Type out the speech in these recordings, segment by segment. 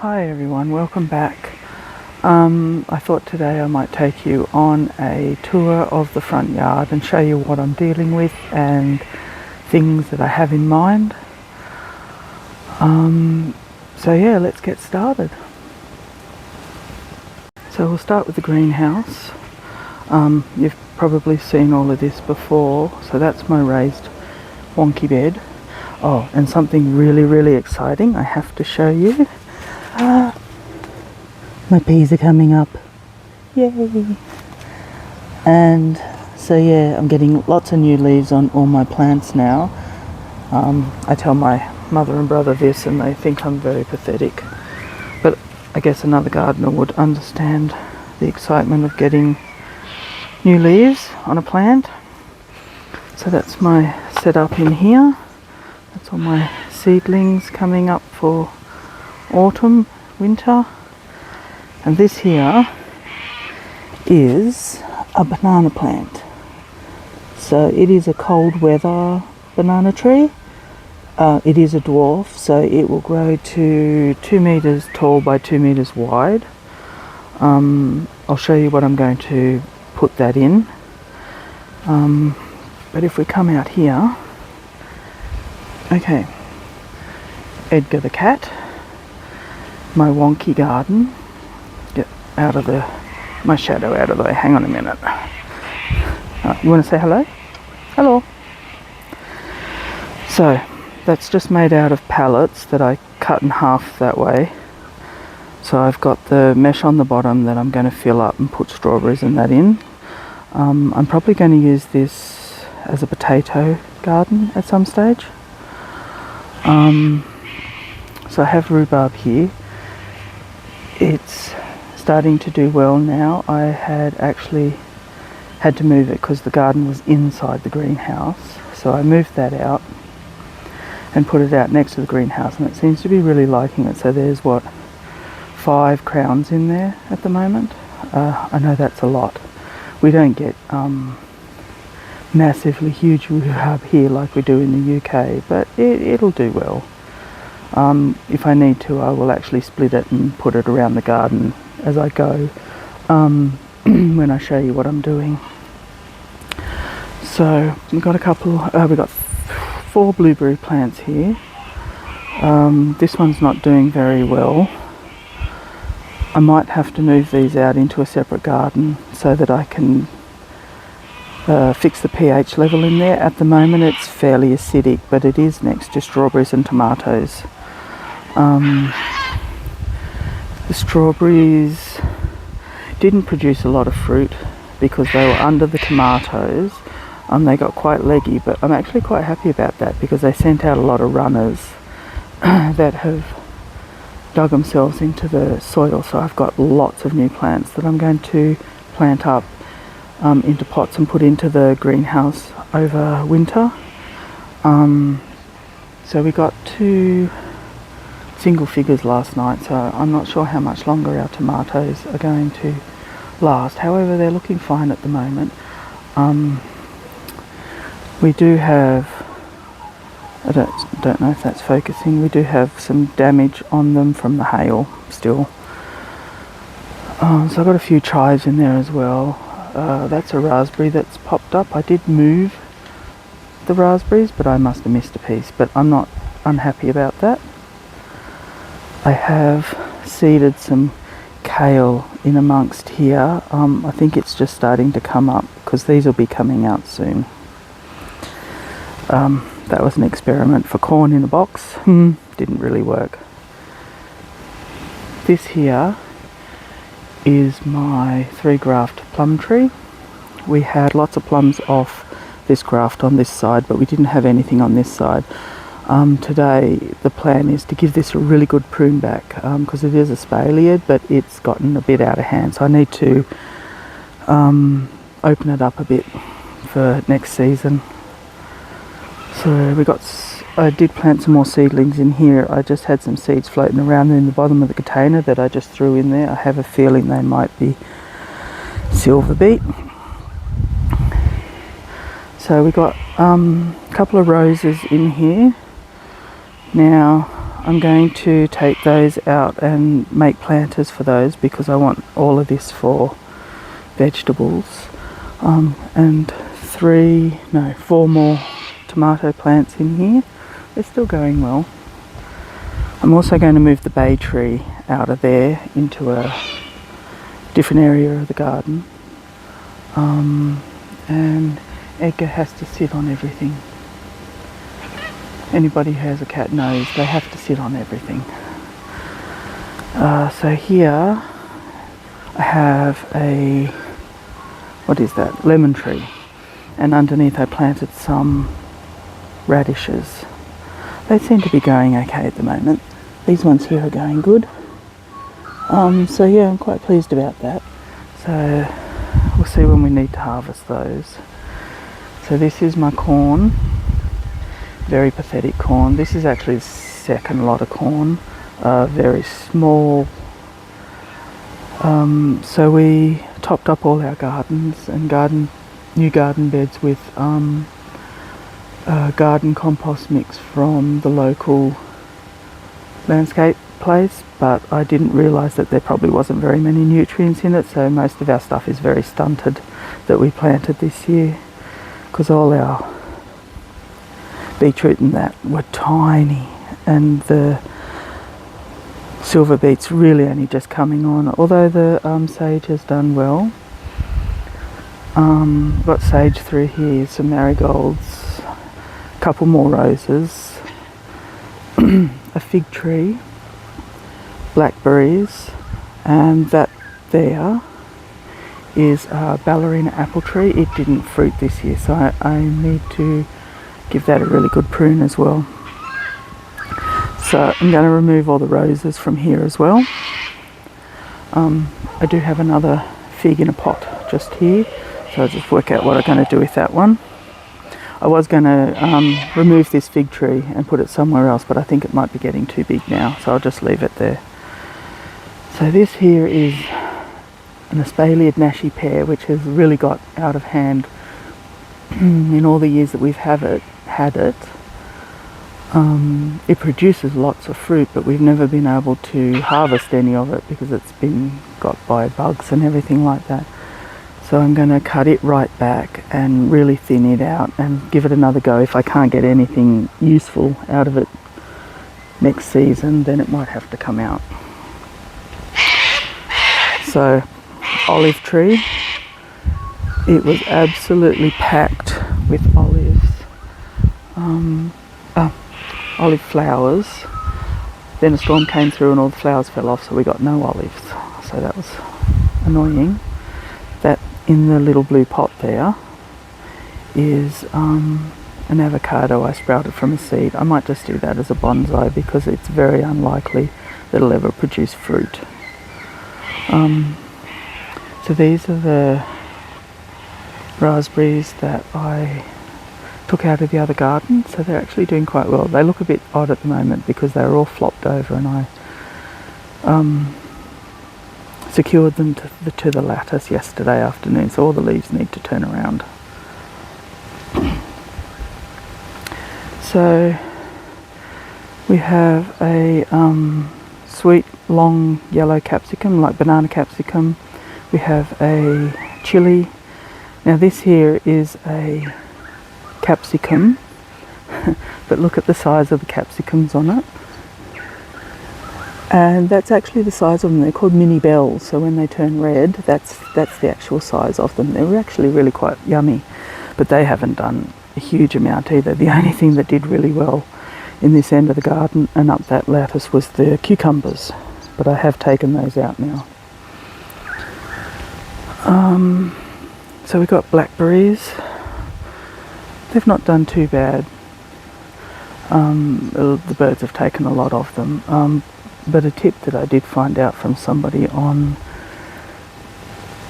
Hi everyone, welcome back. I thought today I might take you on a tour of the front yard and show you what I'm dealing with and things that I have in mind. So yeah, let's get started. So we'll start with the greenhouse. You've probably seen all of this before. So that's my raised wonky bed. Oh, and something really exciting I have to show you. My peas are coming up. Yay! And so yeah, I'm getting lots of new leaves on all my plants now. I tell my mother and brother this and they think I'm very pathetic. But I guess another gardener would understand the excitement of getting new leaves on a plant. So that's my setup in here. That's all my seedlings coming up for autumn, winter. And this here is a banana plant. So it is a cold weather banana tree. It is a dwarf, so it will grow to 2 meters tall by 2 meters wide. I'll show you what I'm going to put that in. But if we come out here, okay, Edgar the cat, my wonky garden. Get out of my shadow out of the way. Hang on a minute. You want to say hello? Hello. So that's just made out of pallets that I cut in half that way. So I've got the mesh on the bottom that I'm going to fill up and put strawberries and that in. I'm probably going to use this as a potato garden at some stage. So I have rhubarb here. It's starting to do well now. I had actually had to move it because the garden was inside the greenhouse. So I moved that out and put it out next to the greenhouse, and it seems to be really liking it. So there's 5 crowns in there at the moment. I know that's a lot. We don't get massively huge rhubarb here like we do in the UK, but it'll do well. If I need to, I will actually split it and put it around the garden as I go, when I show you what I'm doing. So we've got we've got 4 blueberry plants here. This one's not doing very well. I might have to move these out into a separate garden so that I can fix the pH level in there. At the moment it's fairly acidic, but it is next to strawberries and tomatoes. The strawberries didn't produce a lot of fruit because they were under the tomatoes. They got quite leggy, but I'm actually quite happy about that because they sent out a lot of runners that have dug themselves into the soil. So I've got lots of new plants that I'm going to plant up into pots and put into the greenhouse over winter. So we got 2 single figures last night, so I'm not sure how much longer our tomatoes are going to last. However, they're looking fine at the moment. We do have, I don't know if that's focusing, we do have some damage on them from the hail still. So I've got a few chives in there as well. That's a raspberry that's popped up. I did move the raspberries, but I must have missed a piece, but I'm not unhappy about that. I have seeded some kale in amongst here. I think it's just starting to come up because these will be coming out soon. That was an experiment for corn in a box. Didn't really work. This here is my 3 graft plum tree. We had lots of plums off this graft on this side, but we didn't have anything on this side. Today the plan is to give this a really good prune back because it is a spaleard, but it's gotten a bit out of hand, so I need to open it up a bit for next season. So I did plant some more seedlings in here. I just had some seeds floating around in the bottom of the container that I just threw in there. I have a feeling they might be silver beet. So we got a couple of roses in here. Now I'm going to take those out and make planters for those because I want all of this for vegetables. And 4 more tomato plants in here. They're still going well. I'm also going to move the bay tree out of there into a different area of the garden. And Edgar has to sit on everything. Anybody who has a cat knows they have to sit on everything. So here I have a, what is that? Lemon tree. And underneath I planted some radishes. They seem to be going okay at the moment. These ones here are going good. So yeah, I'm quite pleased about that. So we'll see when we need to harvest those. So this is my corn. Very pathetic corn. This is actually the second lot of corn. Very small. So we topped up all our gardens and new garden beds with garden compost mix from the local landscape place, but I didn't realise that there probably wasn't very many nutrients in it, so most of our stuff is very stunted that we planted this year, because all our beetroot and that were tiny, and the silver beet's really only just coming on, although the sage has done well. Got sage through here, some marigolds, a couple more roses, a fig tree, blackberries, and that there is a ballerina apple tree. It didn't fruit this year, so I need to give that a really good prune as well. So I'm going to remove all the roses from here as well. I do have another fig in a pot just here, so I'll just work out what I'm going to do with that one. I was going to remove this fig tree and put it somewhere else, but I think it might be getting too big now, so I'll just leave it there. So this here is an Espalier Nashi pear, which has really got out of hand in all the years that we've had it. It produces lots of fruit, but we've never been able to harvest any of it because it's been got by bugs and everything like that. So I'm going to cut it right back and really thin it out and give it another go. If I can't get anything useful out of it next season, then it might have to come out. So, olive tree. It was absolutely packed with olives. Olive flowers. Then a storm came through and all the flowers fell off, so we got no olives. So that was annoying. That in the little blue pot there is an avocado I sprouted from a seed. I might just do that as a bonsai because it's very unlikely that it'll ever produce fruit. So these are the raspberries that I took out of the other garden, so they're actually doing quite well. They look a bit odd at the moment because they're all flopped over, and I secured them to the lattice yesterday afternoon, so all the leaves need to turn around. So we have a sweet long yellow capsicum, like banana capsicum. We have a chili. Now this here is a capsicum, but look at the size of the capsicums on it. And that's actually the size of them. They're called mini bells, so when they turn red, that's the actual size of them. They were actually really quite yummy, but they haven't done a huge amount either. The only thing that did really well in this end of the garden and up that lattice was the cucumbers, but I have taken those out now. So we've got blackberries. They've not done too bad. The birds have taken a lot of them. But a tip that I did find out from somebody on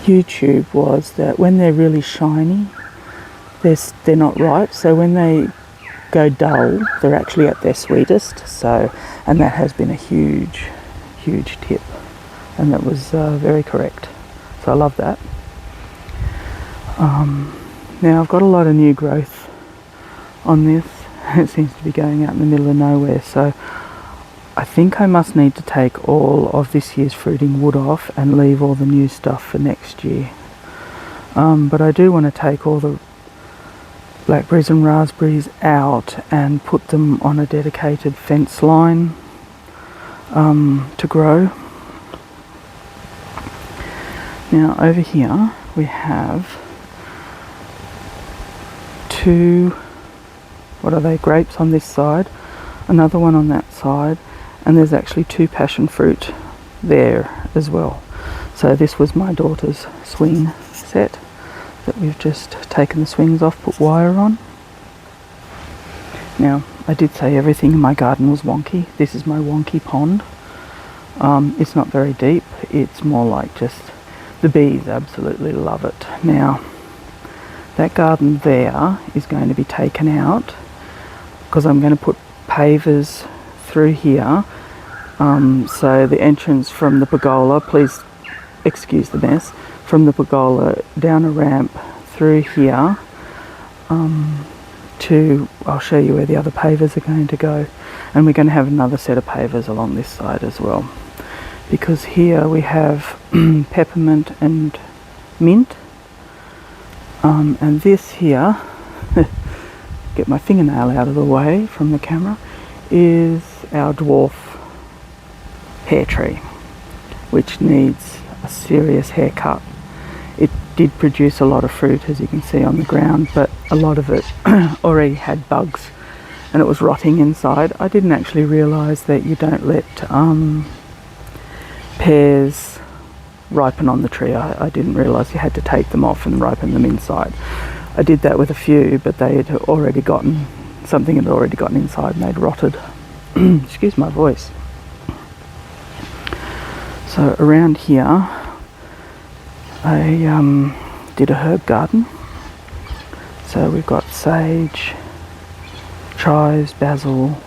YouTube was that when they're really shiny, they're not ripe. So when they go dull, they're actually at their sweetest. So, and that has been a huge tip, and that was very correct. So I love that. Now I've got a lot of new growth on this. It seems to be going out in the middle of nowhere, so I think I must need to take all of this year's fruiting wood off and leave all the new stuff for next year. But I do want to take all the blackberries and raspberries out and put them on a dedicated fence line to grow. Now over here we have 2, what are they, grapes on this side, another one on that side, and there's actually 2 passion fruit there as well. So this was my daughter's swing set that we've just taken the swings off, put wire on. Now I did say everything in my garden was wonky. This is my wonky pond. It's not very deep, it's more like just the bees absolutely love it. Now that garden there is going to be taken out because I'm going to put pavers through here, so the entrance from the pergola, please excuse the mess, from the pergola down a ramp through here to, I'll show you where the other pavers are going to go, and we're going to have another set of pavers along this side as well, because here we have peppermint and mint, and this here get my fingernail out of the way from the camera, is our dwarf pear tree, which needs a serious haircut. It did produce a lot of fruit, as you can see on the ground, but a lot of it already had bugs and it was rotting inside. I didn't actually realise that you don't let pears ripen on the tree. I didn't realise you had to take them off and ripen them inside. I did that with a few, but they had already gotten, something had already gotten inside and they'd rotted. Excuse my voice. So around here I did a herb garden. So we've got sage, chives, basil,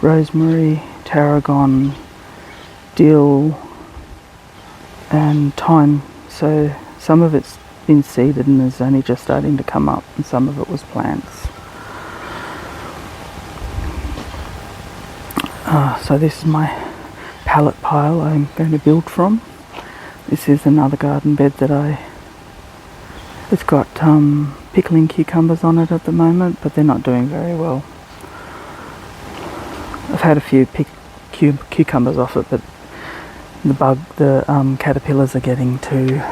rosemary, tarragon, dill and thyme. So some of it's been seeded and is only just starting to come up, and some of it was plants. So this is my pallet pile I'm going to build from. This is another garden bed that it's got pickling cucumbers on it at the moment, but they're not doing very well. I've had a few cucumbers off it, but the caterpillars are getting to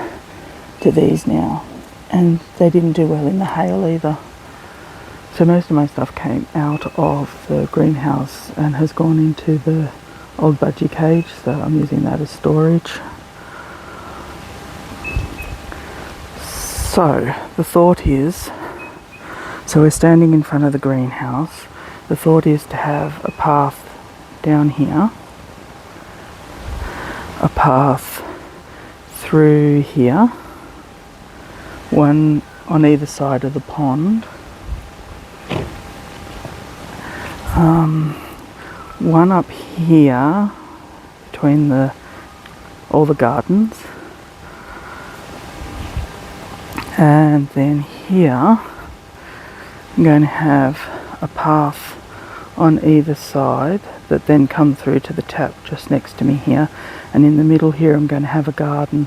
these now, and they didn't do well in the hail either. So most of my stuff came out of the greenhouse and has gone into the old budgie cage, so I'm using that as storage. So the thought is, so we're standing in front of the greenhouse. The thought is to have a path down here, a path through here, one on either side of the pond, one up here between all the gardens, and then here I'm going to have a path on either side that then come through to the tap just next to me here, and in the middle here I'm going to have a garden.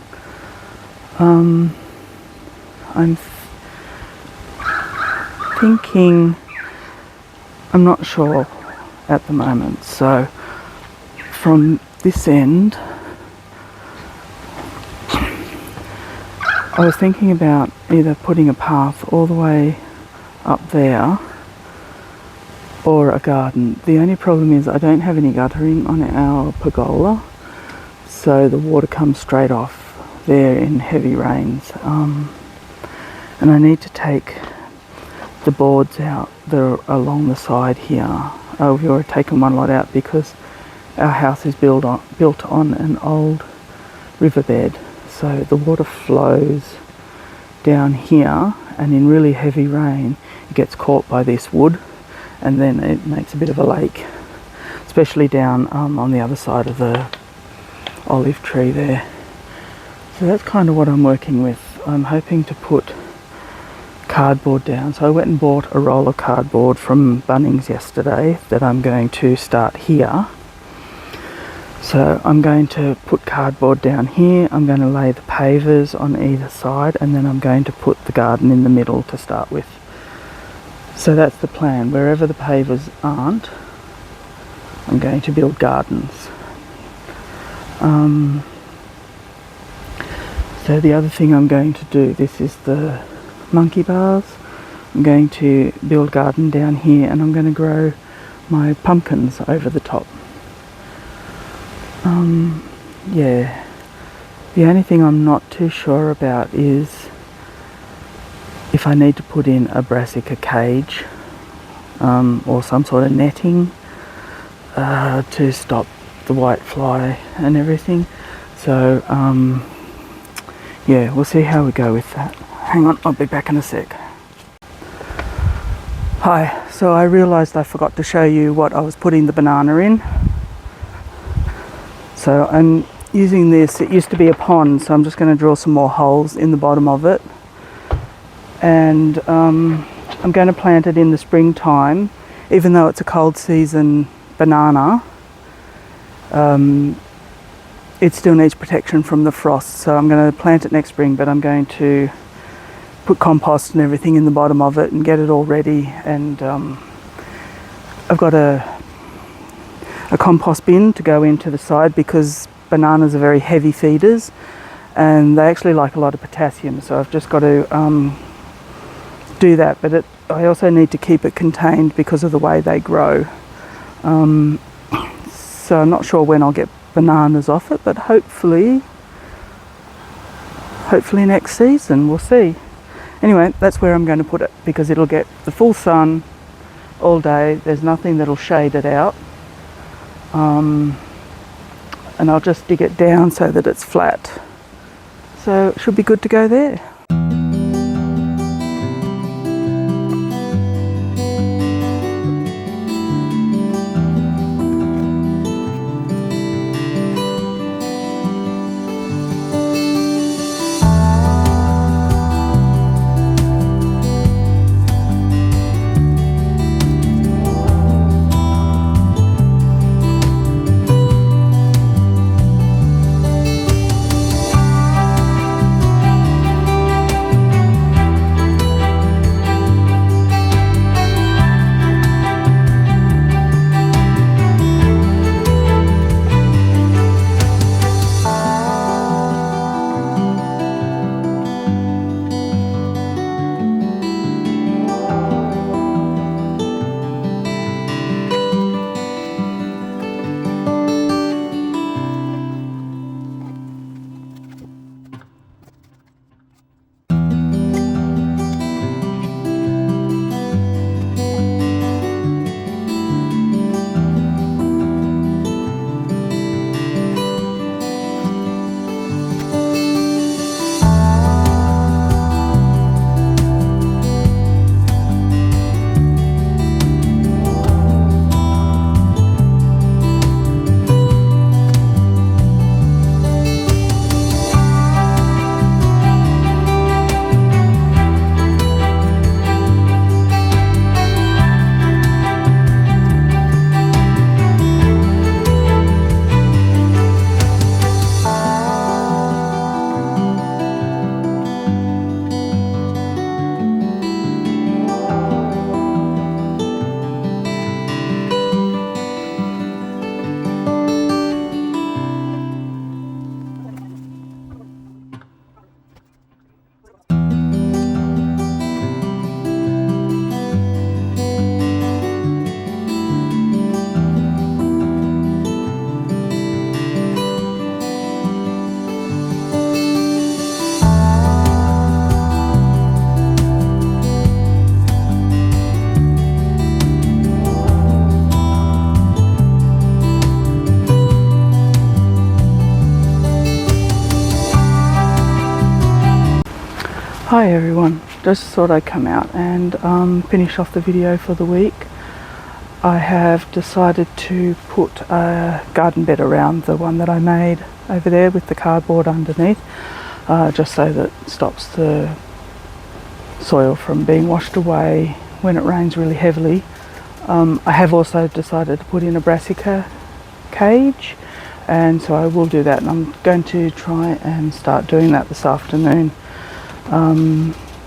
I'm thinking, I'm not sure at the moment, so from this end I was thinking about either putting a path all the way up there or a garden. The only problem is I don't have any guttering on our pergola, so the water comes straight off there in heavy rains, and I need to take the boards out that are along the side here. We've already taken one lot out because our house is built on an old riverbed, so the water flows down here, and in really heavy rain it gets caught by this wood and then it makes a bit of a lake, especially down on the other side of the olive tree there. So that's kind of what I'm working with. I'm hoping to put cardboard down. So I went and bought a roll of cardboard from Bunnings yesterday that I'm going to start here, So I'm going to put cardboard down here, I'm going to lay the pavers on either side, and then I'm going to put the garden in the middle to start with. So that's the plan. Wherever the pavers aren't, I'm going to build gardens. So the other thing I'm going to do, this is the monkey bars. I'm going to build a garden down here, and I'm going to grow my pumpkins over the top. Yeah, the only thing I'm not too sure about is if I need to put in a brassica cage or some sort of netting to stop the whitefly and everything. So yeah, we'll see how we go with that. Hang on, I'll be back in a sec. Hi, so I realised I forgot to show you what I was putting the banana in. So I'm using this, it used to be a pond, so I'm just going to drill some more holes in the bottom of it. And I'm going to plant it in the springtime, even though it's a cold season banana. It still needs protection from the frost, so I'm going to plant it next spring, but I'm going to put compost and everything in the bottom of it and get it all ready. And I've got a compost bin to go into the side because bananas are very heavy feeders and they actually like a lot of potassium, so I've just got to do that, but I also need to keep it contained because of the way they grow. So I'm not sure when I'll get bananas off it, but hopefully next season, we'll see. Anyway, that's where I'm going to put it because it'll get the full sun all day. There's nothing that'll shade it out. And I'll just dig it down so that it's flat. So it should be good to go there. Hi everyone, just thought I'd come out and finish off the video for the week. I have decided to put a garden bed around the one that I made over there with the cardboard underneath, just so that it stops the soil from being washed away when it rains really heavily. I have also decided to put in a brassica cage. and so I will do that, and I'm going to try and start doing that this afternoon,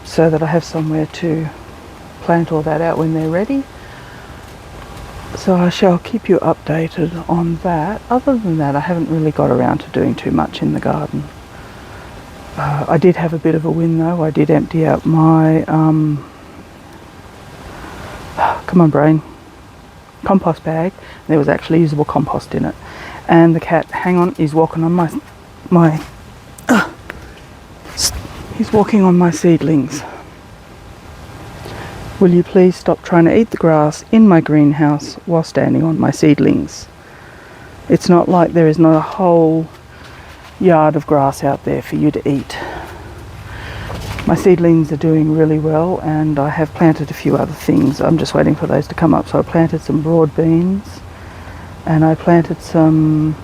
so that I have somewhere to plant all that out when they're ready. So I shall keep you updated on that. Other than that, I haven't really got around to doing too much in the garden. I did have a bit of a win though. I did empty out my come on brain, compost bag. There was actually usable compost in it, and the cat, hang on, is walking on he's walking on my seedlings. Will you please stop trying to eat the grass in my greenhouse while standing on my seedlings? It's not like there is not a whole yard of grass out there for you to eat. My seedlings are doing really well, and I have planted a few other things. I'm just waiting for those to come up. So I planted some broad beans, and I planted some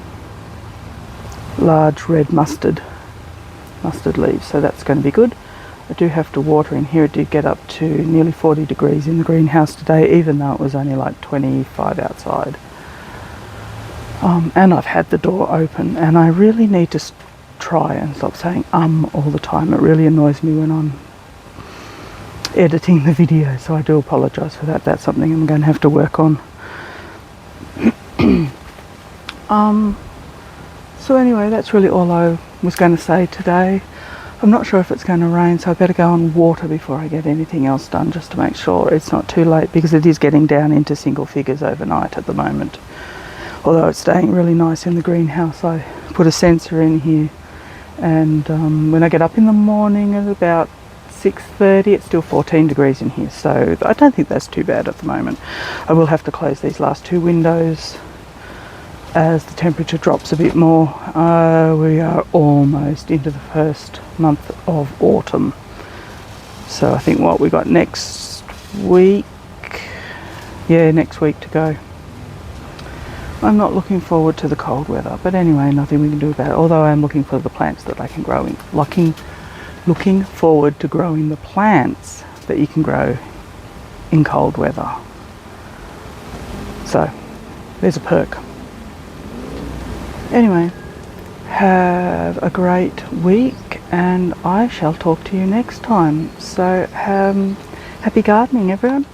large red mustard leaves, so that's going to be good. I do have to water in here. It did get up to nearly 40 degrees in the greenhouse today, even though it was only like 25 outside. And I've had the door open, and I really need to try and stop saying all the time. It really annoys me when I'm editing the video, so I do apologise for that. That's something I'm going to have to work on. So anyway, that's really all I was going to say today. I'm not sure if it's going to rain, so I better go and water before I get anything else done, just to make sure it's not too late, because it is getting down into single figures overnight at the moment. Although it's staying really nice in the greenhouse. I put a sensor in here, and when I get up in the morning at about 6:30, it's still 14 degrees in here, so I don't think that's too bad at the moment. I will have to close these last two windows as the temperature drops a bit more. We are almost into the first month of autumn, so I think what we got next week, next week to go. I'm not looking forward to the cold weather, but anyway, nothing we can do about it. Although I am looking for the plants that I can grow in. Looking forward to growing the plants that you can grow in cold weather. So, there's a perk. Anyway, have a great week, and I shall talk to you next time. So, happy gardening, everyone.